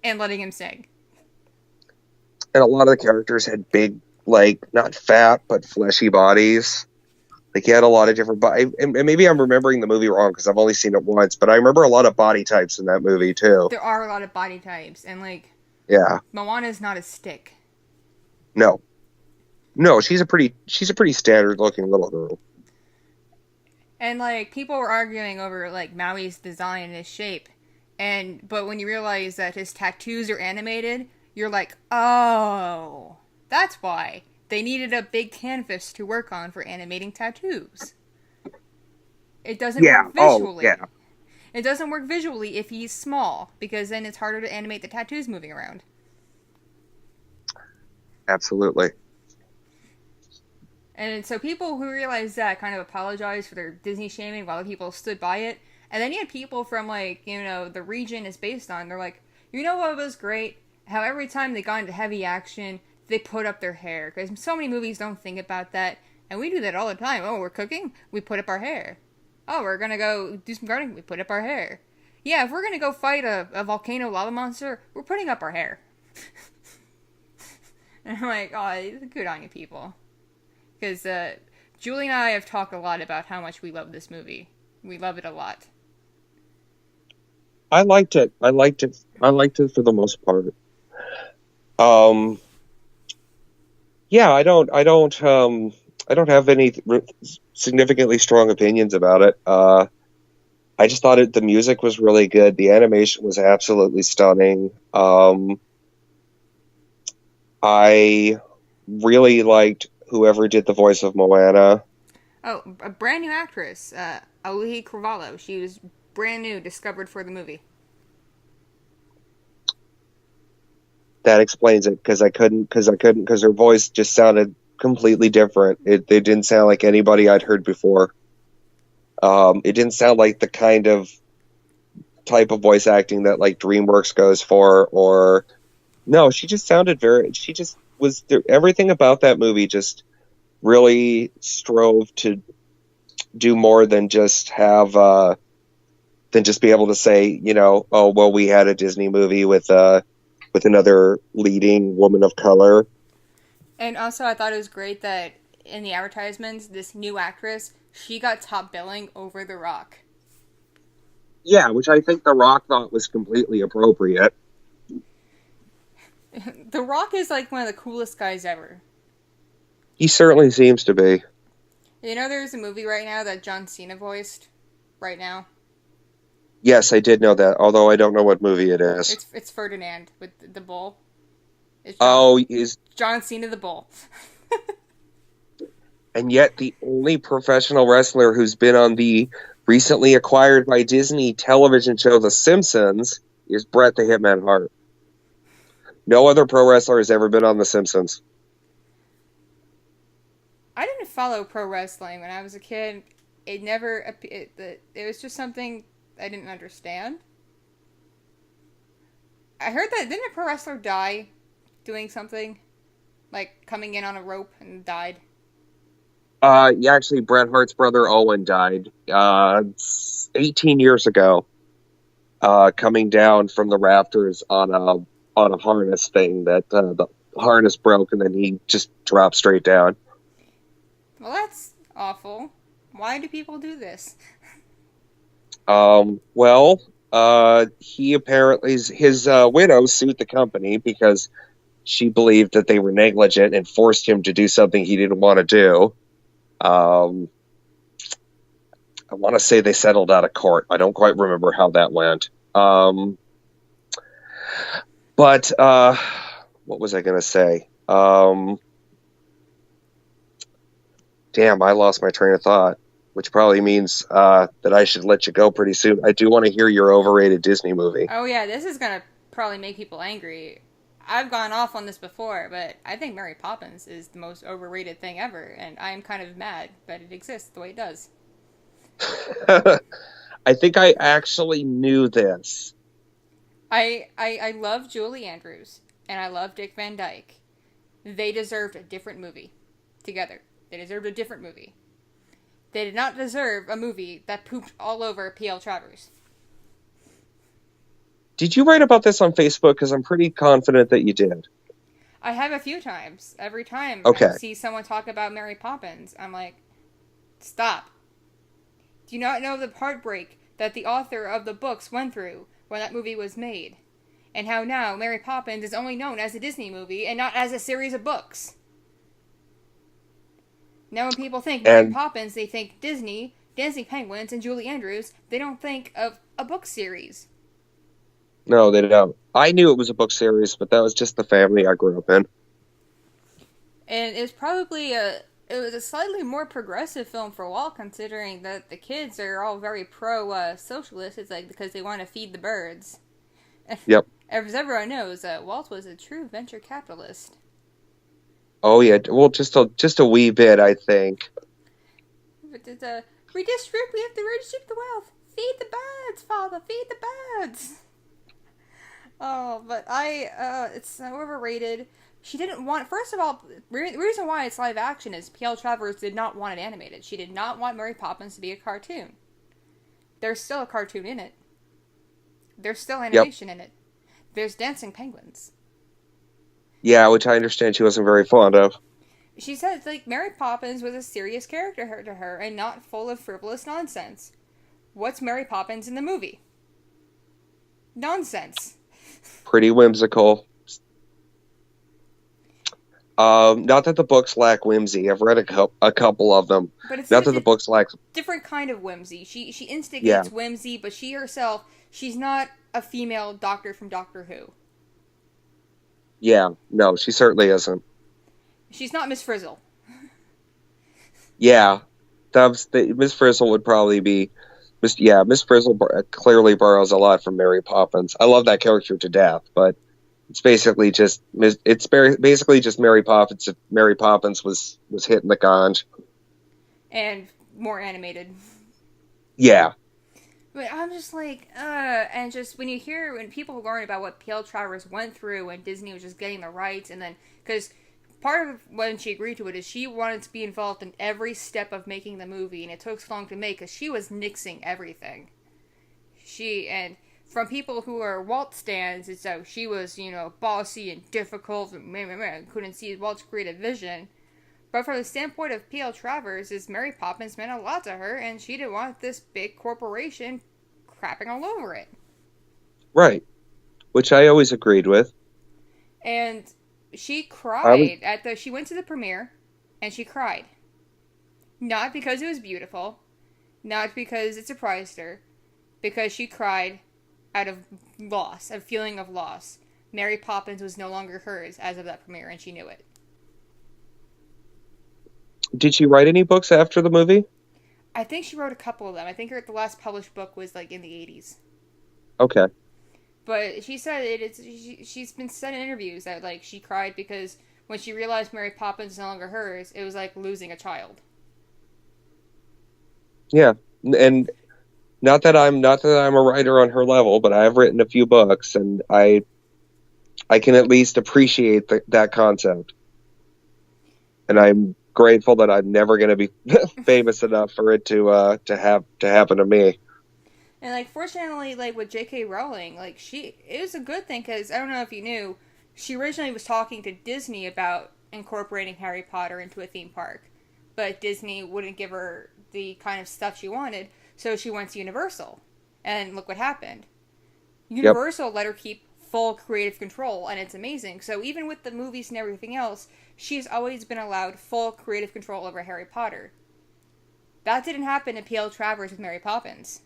And letting him sing. And a lot of the characters had big, like, not fat, but fleshy bodies. Like, he had a lot of different bodies. And maybe I'm remembering the movie wrong because I've only seen it once, but I remember a lot of body types in that movie, too. There are a lot of body types, and, like, yeah. Moana's not a stick. No. No, she's a pretty standard-looking little girl. And, like, people were arguing over, like, Maui's design and his shape. But when you realize that his tattoos are animated, you're like, oh, that's why. They needed a big canvas to work on for animating tattoos. It doesn't work visually. Oh, yeah. It doesn't work visually if he's small, because then it's harder to animate the tattoos moving around. Absolutely. And so people who realized that kind of apologized for their Disney shaming while people stood by it. And then you had people from, like, you know, the region it's based on. They're like, you know what was great? How every time they got into heavy action, they put up their hair. Because so many movies don't think about that. And we do that all the time. Oh, we're cooking? We put up our hair. Oh, we're going to go do some gardening? We put up our hair. Yeah, if we're going to go fight a volcano lava monster, we're putting up our hair. And I'm like, oh, good on you people. Because Julie and I have talked a lot about how much we love this movie. We love it a lot. I liked it for the most part. Yeah, I don't have any significantly strong opinions about it. I just thought the music was really good. The animation was absolutely stunning. I really liked whoever did the voice of Moana. Oh, a brand new actress, Auli'i Cravalho. She was brand new, discovered for the movie. That explains it, because her voice just sounded completely different. It didn't sound like anybody I'd heard before. It didn't sound like the kind of type of voice acting that, like, DreamWorks goes for, or no, she just was there. Everything about that movie just really strove to do more than just have than just be able to say, you know, oh well, we had a Disney movie with another leading woman of color. And also, I thought it was great that in the advertisements, this new actress, she got top billing over The Rock. Yeah, which I think The Rock thought was completely appropriate. The Rock is like one of the coolest guys ever. He certainly seems to be. You know, there's a movie right now that John Cena voiced. Right now. Yes, I did know that, although I don't know what movie it is. It's Ferdinand with the bull. Is John Cena the bull. And yet the only professional wrestler who's been on the recently acquired by Disney television show The Simpsons is Bret the Hitman Hart. No other pro wrestler has ever been on The Simpsons. I didn't follow pro wrestling when I was a kid. It was just something I didn't understand. I heard that, didn't a pro wrestler die doing something? Like coming in on a rope and died? Yeah, actually, Bret Hart's brother Owen died 18 years ago, coming down from the rafters on a harness thing that the harness broke, and then he just dropped straight down. Well, that's awful. Why do people do this? He apparently, his widow sued the company because she believed that they were negligent and forced him to do something he didn't want to do. I want to say they settled out of court. I don't quite remember how that went. But what was I going to say? Damn, I lost my train of thought, which probably means that I should let you go pretty soon. I do want to hear your overrated Disney movie. Oh yeah, this is going to probably make people angry. I've gone off on this before, but I think Mary Poppins is the most overrated thing ever, and I'm kind of mad that it exists the way it does. I think I actually knew this. I love Julie Andrews, and I love Dick Van Dyke. They deserved a different movie together. They deserved a different movie. They did not deserve a movie that pooped all over P.L. Travers. Did you write about this on Facebook? Because I'm pretty confident that you did. I have a few times. Every time I Okay. see someone talk about Mary Poppins, I'm like, stop. Do you not know the heartbreak that the author of the books went through when that movie was made? And how now Mary Poppins is only known as a Disney movie and not as a series of books? Now when people think Mary And Poppins, they think Disney, Dancing Penguins, and Julie Andrews. They don't think of a book series. no, they don't. I knew it was a book series, but that was just the family I grew up in. And it was a slightly more progressive film for Walt, considering that the kids are all very pro socialist. It's like because they want to feed the birds. Yep. As everyone knows, Walt was a true venture capitalist. Oh yeah. Well, just a wee bit, I think. But we have to redistribute the wealth. Feed the birds, Father. Feed the birds. Oh, but it's so overrated. She didn't want. First of all, the reason why it's live action is P.L. Travers did not want it animated. She did not want Mary Poppins to be a cartoon. There's still a cartoon in it. There's still animation in it. There's dancing penguins. Yeah, which I understand she wasn't very fond of. She said, like, Mary Poppins was a serious character to her and not full of frivolous nonsense. What's Mary Poppins in the movie? Nonsense. Pretty whimsical. Not that the books lack whimsy. I've read a couple of them. But it's not that the books lack different kind of whimsy. She instigates whimsy, but she herself, she's not a female doctor from Doctor Who. Yeah, no, she certainly isn't. She's not Miss Frizzle. Yeah, Miss Frizzle would probably be. Miss Frizzle clearly borrows a lot from Mary Poppins. I love that character to death, but it's basically just Mary Poppins if Mary Poppins was hitting the conch. And more animated. Yeah. But I'm just like, and just when people learn about what P.L. Travers went through when Disney was just getting the rights, and then, because part of when she agreed to it is she wanted to be involved in every step of making the movie, and it took so long to make because she was nixing everything. And from people who are Walt stans, it's so she was, bossy and difficult and couldn't see Walt's creative vision. But from the standpoint of P.L. Travers, Mary Poppins meant a lot to her, and she didn't want this big corporation crapping all over it. Right. Which I always agreed with. And she cried she went to the premiere, and she cried. Not because it was beautiful, not because it surprised her, because she cried out of loss, a feeling of loss. Mary Poppins was no longer hers as of that premiere, and she knew it. Did she write any books after the movie? I think she wrote a couple of them. I think the last published book was like in the 80s. Okay. But she said she's been said in interviews that like she cried because when she realized Mary Poppins is no longer hers, it was like losing a child. Yeah, and not that I'm a writer on her level, but I have written a few books, and I can at least appreciate that concept. And I'm grateful that I'm never going to be famous enough for it to happen to me. And like fortunately, like with J.K. Rowling, like it was a good thing because I don't know if you knew, she originally was talking to Disney about incorporating Harry Potter into a theme park, but Disney wouldn't give her the kind of stuff she wanted, so she went to Universal, and look what happened. Universal let her keep full creative control, and it's amazing. So even with the movies and everything else, she's always been allowed full creative control over Harry Potter. That didn't happen to P.L. Travers with Mary Poppins.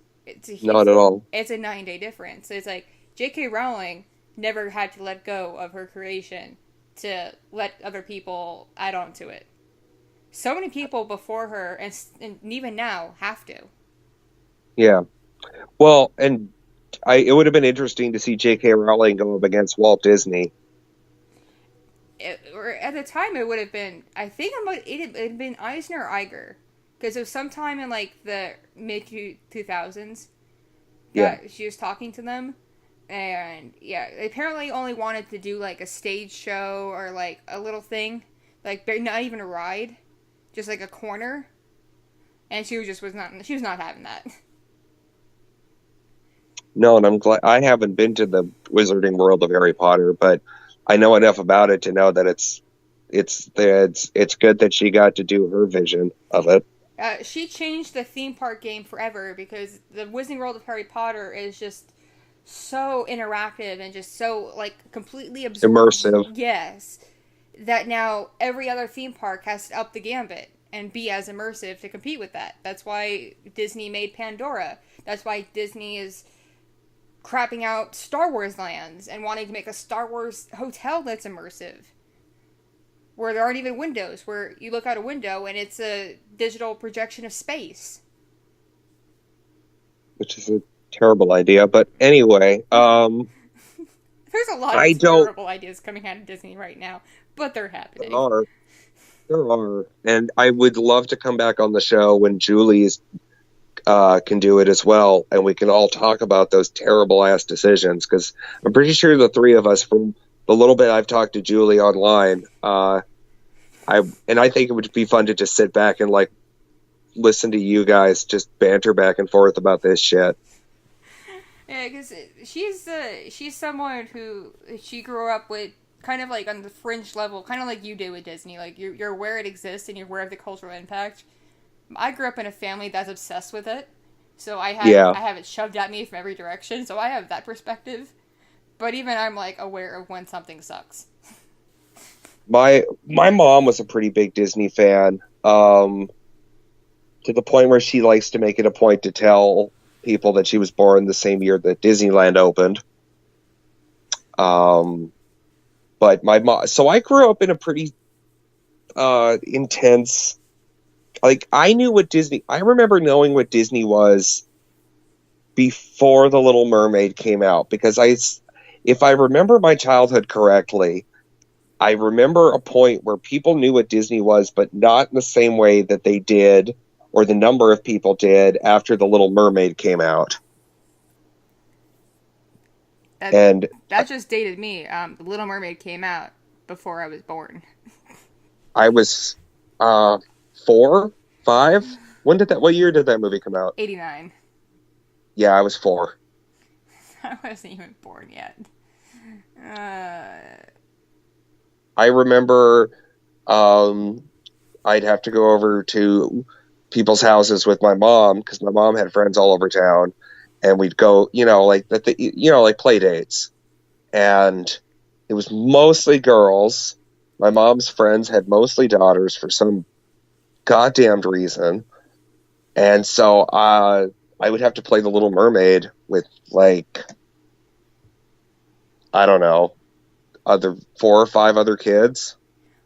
Not at all. It's a 9-day difference. It's like J.K. Rowling never had to let go of her creation to let other people add on to it. So many people before her, and even now, have to. Yeah. Well, and it would have been interesting to see J.K. Rowling go up against Walt Disney. At the time, it would have been, I think it had been Eisner or Iger. Because it was sometime in, like, the mid-2000s that she was talking to them. And, yeah, they apparently only wanted to do, like, a stage show or, like, a little thing. Like, not even a ride. Just, like, a corner. and she was not having that. No, and I'm glad I haven't been to the Wizarding World of Harry Potter, but I know enough about it to know that it's good that she got to do her vision of it. She changed the theme park game forever because the Wizarding World of Harry Potter is just so interactive and just so like completely absorbs. Immersive. Yes, that now every other theme park has to up the gambit and be as immersive to compete with that. That's why Disney made Pandora. That's why Disney is crapping out Star Wars lands and wanting to make a Star Wars hotel that's immersive. Where there aren't even windows, where you look out a window and it's a digital projection of space. Which is a terrible idea, but anyway, There's a lot I of don't. terrible ideas coming out of Disney right now, but they're There happening. are, there are, and I would love to come back on the show when Julie's can do it as well, and we can all talk about those terrible ass decisions. Because I'm pretty sure the three of us, from the little bit I've talked to Julie online, I think it would be fun to just sit back and like listen to you guys just banter back and forth about this shit. Yeah, because she's someone who she grew up with kind of like on the fringe level, kind of like you did with Disney. Like you're aware it exists and you're aware of the cultural impact. I grew up in a family that's obsessed with it, so I Yeah, have it shoved at me from every direction. So I have that perspective. But even I'm like aware of when something sucks. my mom was a pretty big Disney fan, to the point where she likes to make it a point to tell people that she was born the same year that Disneyland opened. Um, but my mom, so I grew up in a pretty intense. Like I knew what Disney. I remember knowing what Disney was before The Little Mermaid came out because if I remember my childhood correctly, I remember a point where people knew what Disney was, but not in the same way that they did, or the number of people did after The Little Mermaid came out. That And that just dated me. The Little Mermaid came out before I was born. I was uh, 4, 5. What year did that movie come out? 89. Yeah, I was 4. I wasn't even born yet. Uh, I remember I'd have to go over to people's houses with my mom because my mom had friends all over town, and we'd go, like play dates, and it was mostly girls. My mom's friends had mostly daughters for some goddamned reason, and so I would have to play The Little Mermaid with like I don't know other 4 or 5 other kids.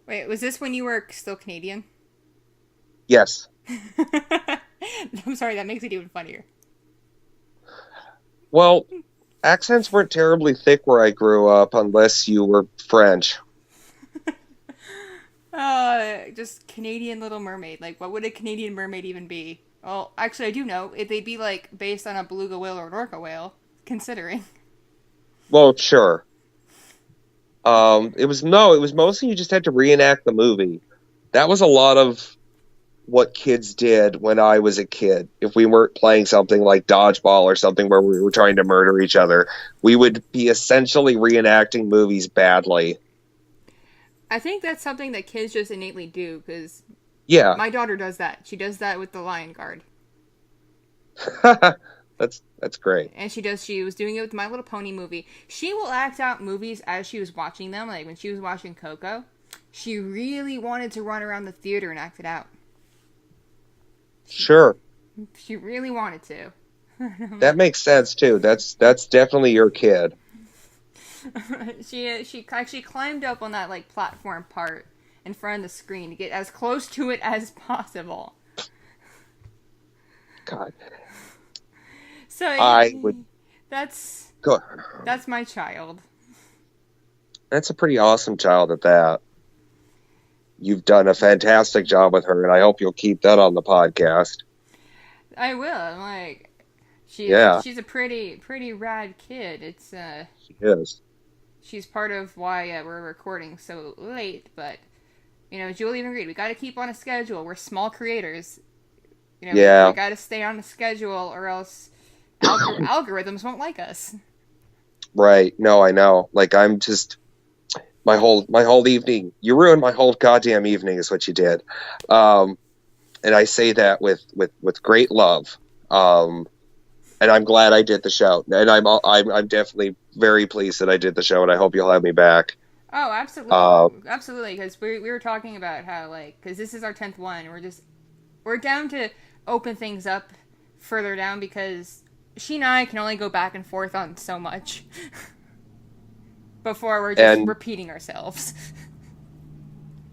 Wait, was this when you were still Canadian? Yes. I'm sorry, that makes it even funnier. Well, accents weren't terribly thick where I grew up unless you were French. Just Canadian Little Mermaid. Like, what would a Canadian mermaid even be? Well, actually, I do know. If they'd be, like, based on a beluga whale or an orca whale, considering. Well, sure. It was mostly you just had to reenact the movie. That was a lot of what kids did when I was a kid. If we weren't playing something like dodgeball or something where we were trying to murder each other, we would be essentially reenacting movies badly. I think that's something that kids just innately do, because Yeah. my daughter does that. She does that with the Lion Guard. That's great. And she was doing it with My Little Pony movie. She will act out movies as she was watching them. Like, when she was watching Coco, she really wanted to run around the theater and act it out. Sure. She really wanted to. That makes sense too. That's definitely your kid. She actually climbed up on that like platform part in front of the screen to get as close to it as possible. God. So I would that's go. that's my child. That's a pretty awesome child at that. You've done a fantastic job with her, and I hope you'll keep that on the podcast. I will. I'm like, Yeah, she's a pretty rad kid. It's she is. she's part of why we're recording so late. But Julie even agreed. We got to keep on a schedule. We're small creators. You know, we Yeah. got to stay on the schedule, or else algorithms won't like us. Right. No, I know. Like I'm just my whole evening. You ruined my whole goddamn evening is what you did. Um, and I say that with great love. Um, and I'm glad I did the show. And I'm definitely very pleased that I did the show, and I hope you'll have me back. Oh, Uh, absolutely, absolutely. Because we were talking about how, like, because this is our 10th one, we're down to open things up further down, because she and I can only go back and forth on so much before we're just and repeating ourselves.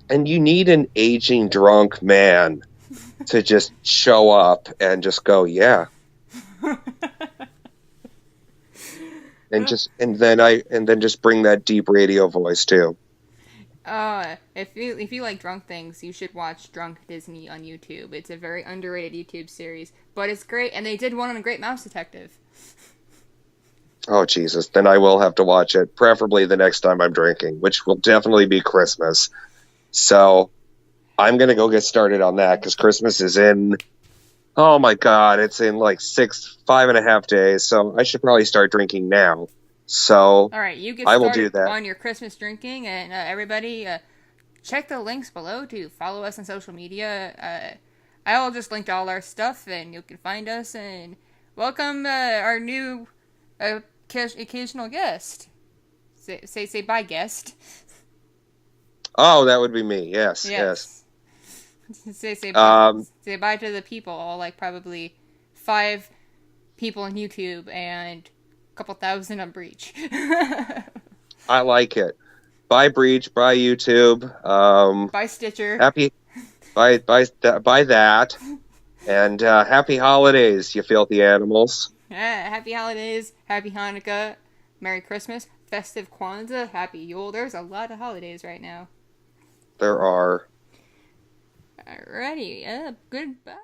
and you need an aging drunk man to just show up and just go, yeah. And then just bring that deep radio voice too. If you like drunk things, you should watch Drunk Disney on YouTube. It's a very underrated YouTube series, but it's great, and they did one on a Great Mouse Detective. Oh Jesus, then I will have to watch it, preferably the next time I'm drinking, which will definitely be Christmas. So I'm gonna go get started on that because Christmas is in. Oh my God, it's in like 5.5 days. So I should probably start drinking now. So All right, you get I will do started that. on your Christmas drinking, and everybody, check the links below to follow us on social media. I will just link to all our stuff, and you can find us. And welcome our new occasional guest. Say bye, guest. Oh, that would be me. Yes, yes. Say Um, say bye to the people. All, like, probably 5 people on YouTube and a couple thousand on Breach. I like it. Bye, Breach. Bye, YouTube. Bye, Stitcher. Happy. Bye that. And happy holidays, you filthy animals. Happy holidays, happy Hanukkah, Merry Christmas, festive Kwanzaa, happy Yule. There's a lot of holidays right now. There are. Alrighty, goodbye.